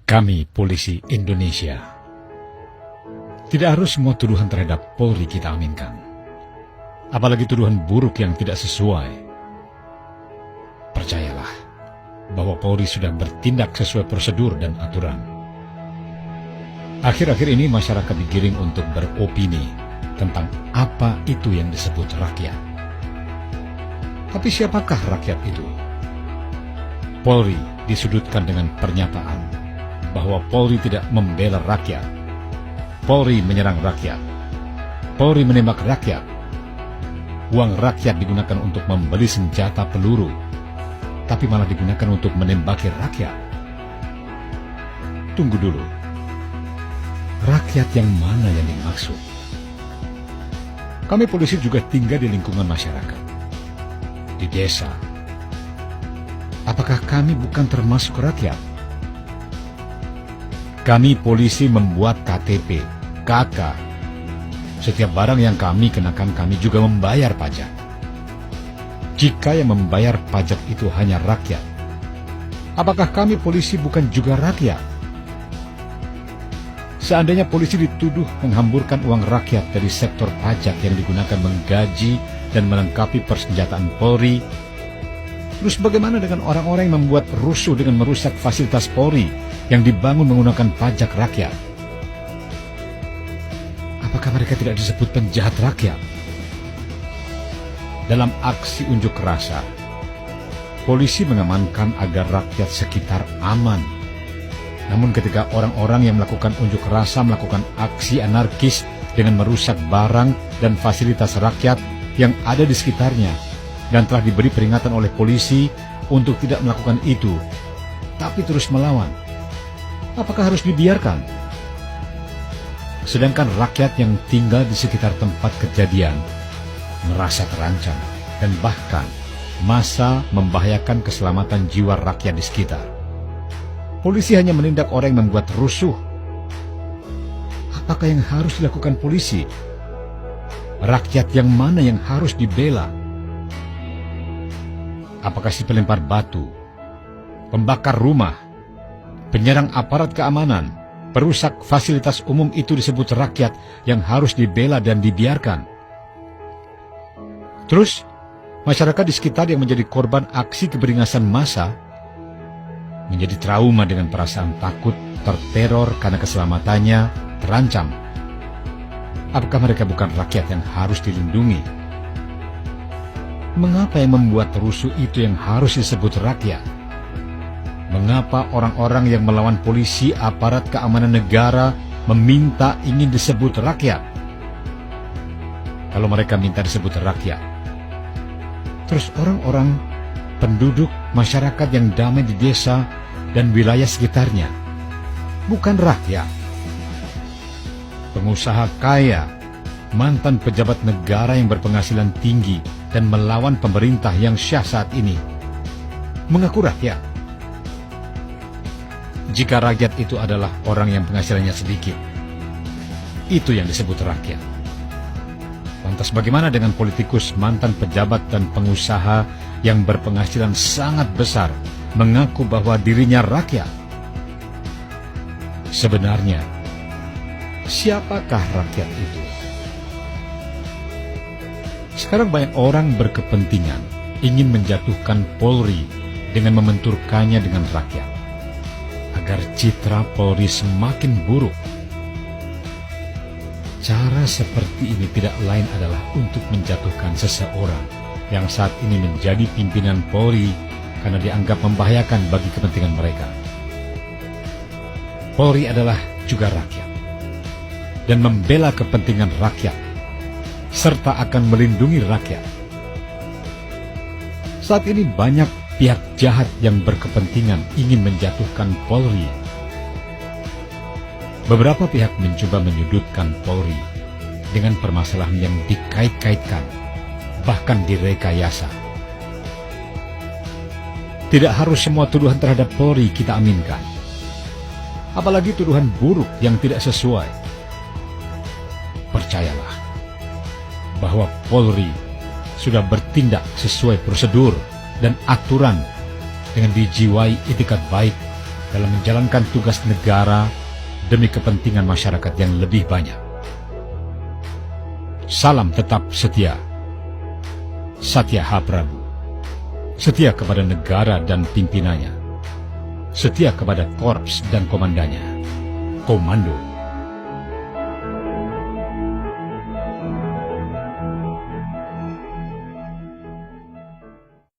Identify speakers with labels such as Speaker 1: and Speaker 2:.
Speaker 1: Kami, polisi Indonesia, tidak harus semua tuduhan terhadap Polri kita aminkan. Apalagi tuduhan buruk yang tidak sesuai. Percayalah bahwa Polri sudah bertindak sesuai prosedur dan aturan. Akhir-akhir ini masyarakat digiring untuk beropini tentang apa itu yang disebut rakyat. Tapi siapakah rakyat itu? Polri disudutkan dengan pernyataan bahwa Polri tidak membela rakyat. Polri menyerang rakyat. Polri menembak rakyat. Uang rakyat digunakan untuk membeli senjata peluru, tapi malah digunakan untuk menembaki rakyat. Tunggu dulu. Rakyat yang mana yang dimaksud? Kami polisi juga tinggal di lingkungan masyarakat, di desa. Apakah kami bukan termasuk rakyat? Kami polisi membuat KTP, KK. Setiap barang yang kami kenakan kami juga membayar pajak. Jika yang membayar pajak itu hanya rakyat, apakah kami polisi bukan juga rakyat? Seandainya polisi dituduh menghamburkan uang rakyat dari sektor pajak yang digunakan menggaji dan melengkapi persenjataan Polri, terus bagaimana dengan orang-orang yang membuat rusuh dengan merusak fasilitas Polri yang dibangun menggunakan pajak rakyat? Apakah mereka tidak disebut penjahat rakyat? Dalam aksi unjuk rasa, polisi mengamankan agar rakyat sekitar aman. Namun ketika orang-orang yang melakukan unjuk rasa melakukan aksi anarkis dengan merusak barang dan fasilitas rakyat yang ada di sekitarnya, dan telah diberi peringatan oleh polisi untuk tidak melakukan itu, tapi terus melawan, apakah harus dibiarkan? Sedangkan rakyat yang tinggal di sekitar tempat kejadian merasa terancam dan bahkan masa membahayakan keselamatan jiwa rakyat di sekitar. Polisi hanya menindak orang yang membuat rusuh. Apakah yang harus dilakukan polisi? Rakyat yang mana yang harus dibela? Apakah si pelempar batu, pembakar rumah, penyerang aparat keamanan, perusak fasilitas umum itu disebut rakyat yang harus dibela dan dibiarkan? Terus, masyarakat di sekitar yang menjadi korban aksi keberingasan massa menjadi trauma dengan perasaan takut, terteror karena keselamatannya terancam. Apakah mereka bukan rakyat yang harus dilindungi? Mengapa yang membuat rusuh itu yang harus disebut rakyat? Mengapa orang-orang yang melawan polisi, aparat keamanan negara meminta ingin disebut rakyat? Kalau mereka minta disebut rakyat, terus orang-orang penduduk masyarakat yang damai di desa dan wilayah sekitarnya bukan rakyat. Pengusaha kaya, mantan pejabat negara yang berpenghasilan tinggi dan melawan pemerintah yang syah saat ini mengaku rakyat. Jika rakyat itu adalah orang yang penghasilannya sedikit, itu yang disebut rakyat. Lantas bagaimana dengan politikus, mantan pejabat dan pengusaha yang berpenghasilan sangat besar mengaku bahwa dirinya rakyat? Sebenarnya, siapakah rakyat itu? Sekarang banyak orang berkepentingan ingin menjatuhkan Polri dengan membenturkannya dengan rakyat, agar citra Polri semakin buruk. Cara seperti ini tidak lain adalah untuk menjatuhkan seseorang yang saat ini menjadi pimpinan Polri karena dianggap membahayakan bagi kepentingan mereka. Polri adalah juga rakyat dan membela kepentingan rakyat serta akan melindungi rakyat. Saat ini banyak pihak jahat yang berkepentingan ingin menjatuhkan Polri. Beberapa pihak mencoba menyudutkan Polri dengan permasalahan yang dikait-kaitkan, bahkan direkayasa. Tidak harus semua tuduhan terhadap Polri kita aminkan, apalagi tuduhan buruk yang tidak sesuai. Percayalah bahwa Polri sudah bertindak sesuai prosedur dan aturan dengan dijiwai etikat baik dalam menjalankan tugas negara demi kepentingan masyarakat yang lebih banyak. Salam tetap setia. Satya H. Prabu. Setia kepada negara dan pimpinannya. Setia kepada korps dan komandannya. Komando